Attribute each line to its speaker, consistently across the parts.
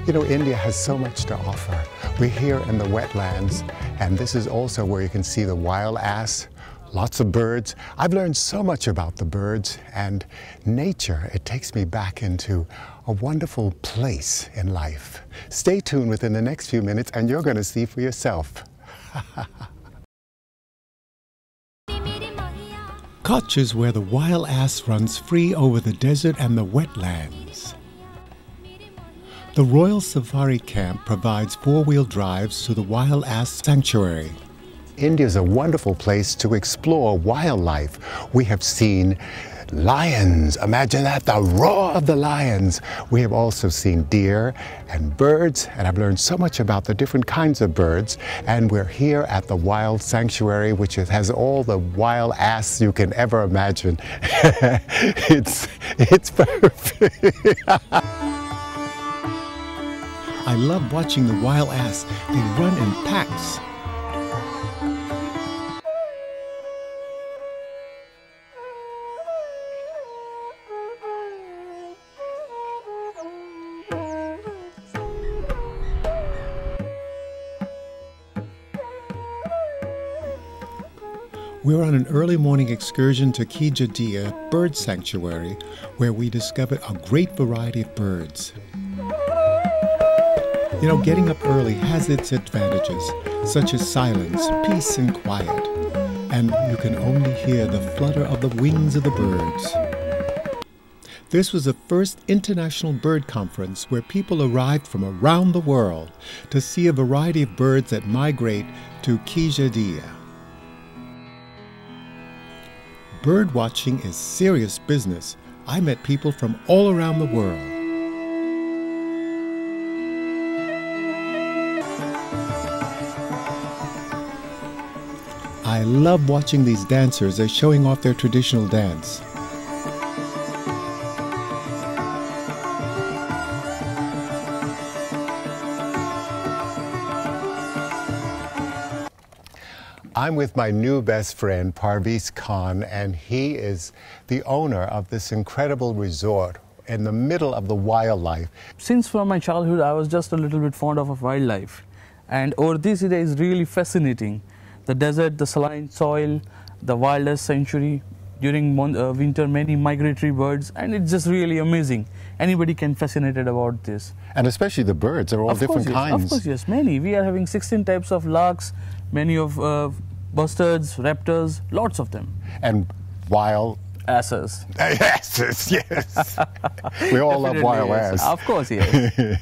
Speaker 1: You know, India has so much to offer. We're here in the wetlands, and this is also where you can see the wild ass, lots of birds. I've learned so much about the birds and nature. It takes me back into a wonderful place in life. Stay tuned within the next few minutes and you're going to see for yourself. Kutch is where the wild ass runs free over the desert and the wetlands. The Royal Safari Camp provides four-wheel drives to the wild ass sanctuary. India is a wonderful place to explore wildlife. We have seen lions. Imagine that, the roar of the lions. We have also seen deer and birds, and I've learned so much about the different kinds of birds. And we're here at the Wild Sanctuary, which has all the wild ass you can ever imagine. It's perfect. I love watching the wild ass. They run in packs. We're on an early morning excursion to Kutch Bird Sanctuary, where we discovered a great variety of birds. You know, getting up early has its advantages, such as silence, peace, and quiet. And you can only hear the flutter of the wings of the birds. This was the first international bird conference where people arrived from around the world to see a variety of birds that migrate to Kutch. Bird watching is serious business. I met people from all around the world. I love watching these dancers as showing off their traditional dance. I'm with my new best friend, Parviz Khan, and he is the owner of this incredible resort in the middle of the wildlife.
Speaker 2: Since from my childhood, I was just a little bit fond of wildlife. And over this area is really fascinating. The desert, the saline soil, the wildest sanctuary, during winter, many migratory birds, and it's just really amazing. Anybody can be fascinated about this.
Speaker 1: And especially the birds, they're all different kinds.
Speaker 2: Of course, yes, many. We are having 16 types of larks, many of bustards, raptors, lots of them.
Speaker 1: And wild
Speaker 2: asses.
Speaker 1: Asses, yes. We all love wild ass.
Speaker 2: Of course, yes.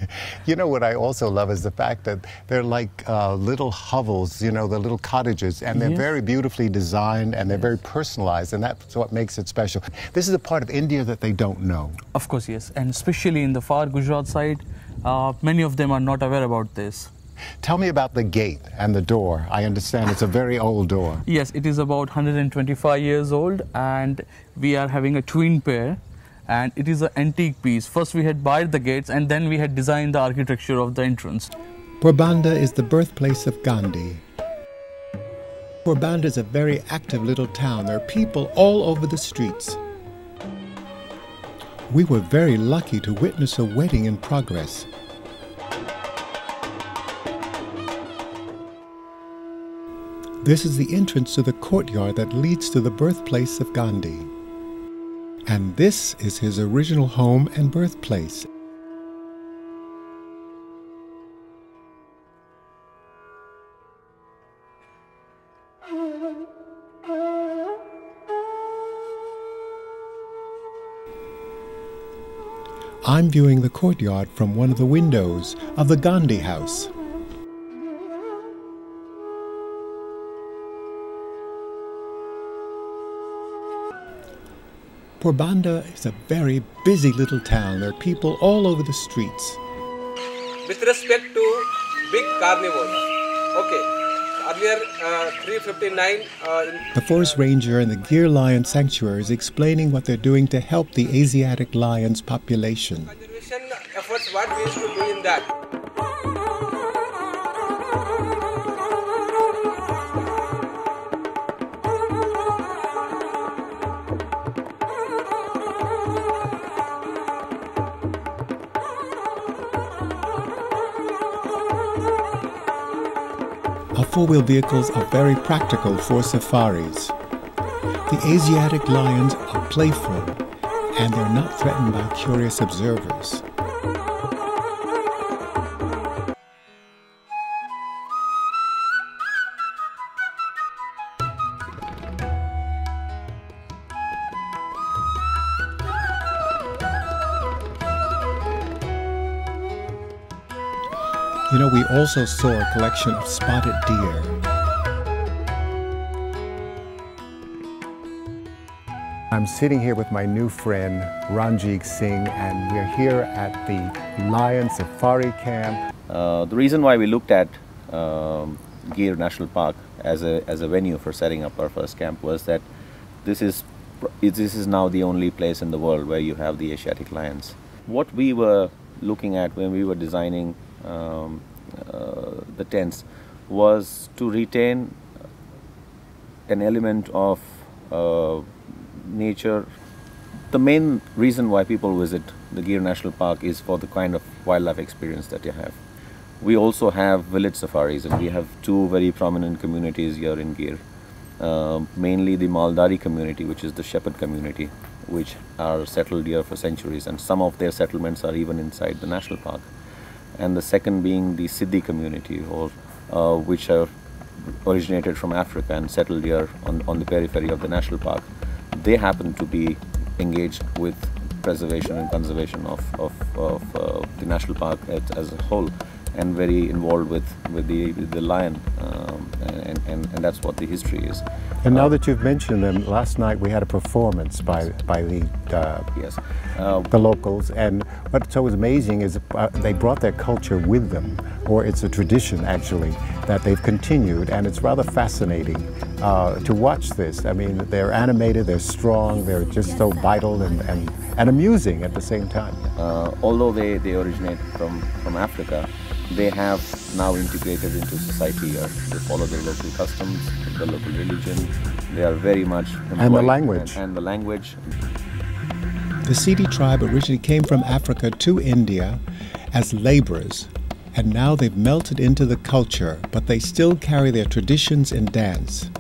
Speaker 1: You know what I also love is the fact that they're like little hovels, you know, the little cottages, and they're very beautifully designed and they're very personalized, and that's what makes it special. This is a part of India that they don't know.
Speaker 2: Of course, yes, and especially in the far Gujarat side, many of them are not aware about this.
Speaker 1: Tell me about the gate and the door. I understand it's a very old door.
Speaker 2: Yes, it is about 125 years old, and we are having a twin pair, and it is an antique piece. First we had bought the gates, and then we had designed the architecture of the entrance.
Speaker 1: Porbandar is the birthplace of Gandhi. Porbandar is a very active little town. There are people all over the streets. We were very lucky to witness a wedding in progress. This is the entrance to the courtyard that leads to the birthplace of Gandhi. And this is his original home and birthplace. I'm viewing the courtyard from one of the windows of the Gandhi house. Porbandar is a very busy little town. There are people all over the streets.
Speaker 3: With respect to big carnivores, okay, earlier 359.
Speaker 1: The forest ranger in the Gir Lion Sanctuary is explaining what they're doing to help the Asiatic lion's population.
Speaker 3: Conservation efforts, what we used to do in that.
Speaker 1: Our four-wheel vehicles are very practical for safaris. The Asiatic lions are playful, and they're not threatened by curious observers. You know, we also saw a collection of spotted deer. I'm sitting here with my new friend, Ranjit Singh, and we're here at the Lion Safari Camp.
Speaker 4: The reason why we looked at Gir National Park as a venue for setting up our first camp was that this is now the only place in the world where you have the Asiatic lions. What we were looking at when we were designing the tents was to retain an element of nature. The main reason why people visit the Gir National Park is for the kind of wildlife experience that you have. We also have village safaris, and we have two very prominent communities here in Gir. Mainly the Maldari community, which is the shepherd community, which are settled here for centuries, and some of their settlements are even inside the national park. And the second being the Siddi community, which are originated from Africa and settled here on the periphery of the national park. They happen to be engaged with preservation and conservation of the national park as a whole, and very involved with the lion, and that's what the history is.
Speaker 1: And now that you've mentioned them, last night we had a performance by the locals, and what's so amazing is they brought their culture with them, or it's a tradition actually that they've continued, and it's rather fascinating to watch this. I mean, they're animated, they're strong, they're just so vital and amusing at the same time.
Speaker 4: Although they originate from Africa, they have now integrated into society here. They follow the local customs, the local religion. They are very much
Speaker 1: and the language.
Speaker 4: And the language.
Speaker 1: The Siddi tribe originally came from Africa to India as laborers, and now they've melted into the culture, but they still carry their traditions and dance.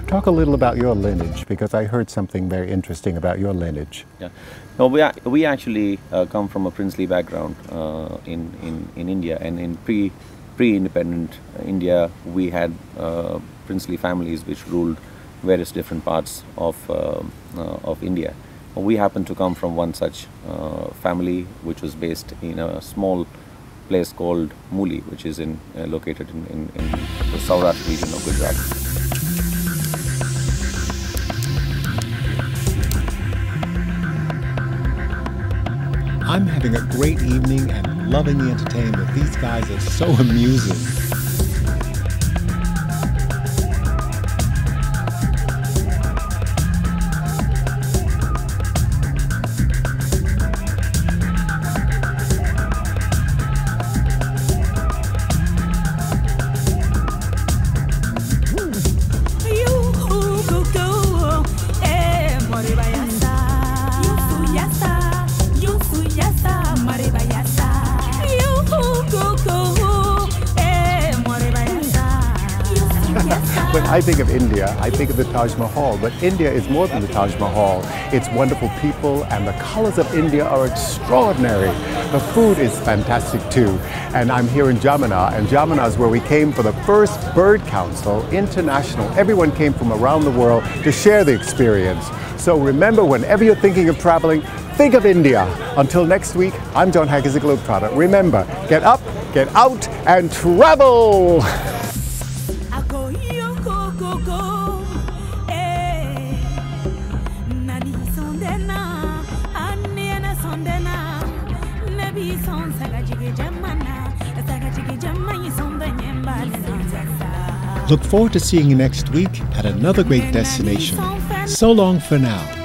Speaker 1: Talk a little about your lineage, because I heard something very interesting about your lineage.
Speaker 4: Yeah, no, we actually come from a princely background in India, and in pre-independent India, we had princely families which ruled various different parts of India. We happen to come from one such family, which was based in a small place called Muli, which is located in the Saurashtra region of Gujarat.
Speaker 1: I'm having a great evening and loving the entertainment. These guys are so amusing. When I think of India, I think of the Taj Mahal, but India is more than the Taj Mahal. It's wonderful people, and the colors of India are extraordinary. The food is fantastic too. And I'm here in Jamnagar, and Jamnagar is where we came for the first Bird Council International. Everyone came from around the world to share the experience. So remember, whenever you're thinking of traveling, think of India. Until next week, I'm Jon Haggins, the GlobeTrotter. Remember, get up, get out, and travel! Look forward to seeing you next week at another great destination. So long for now.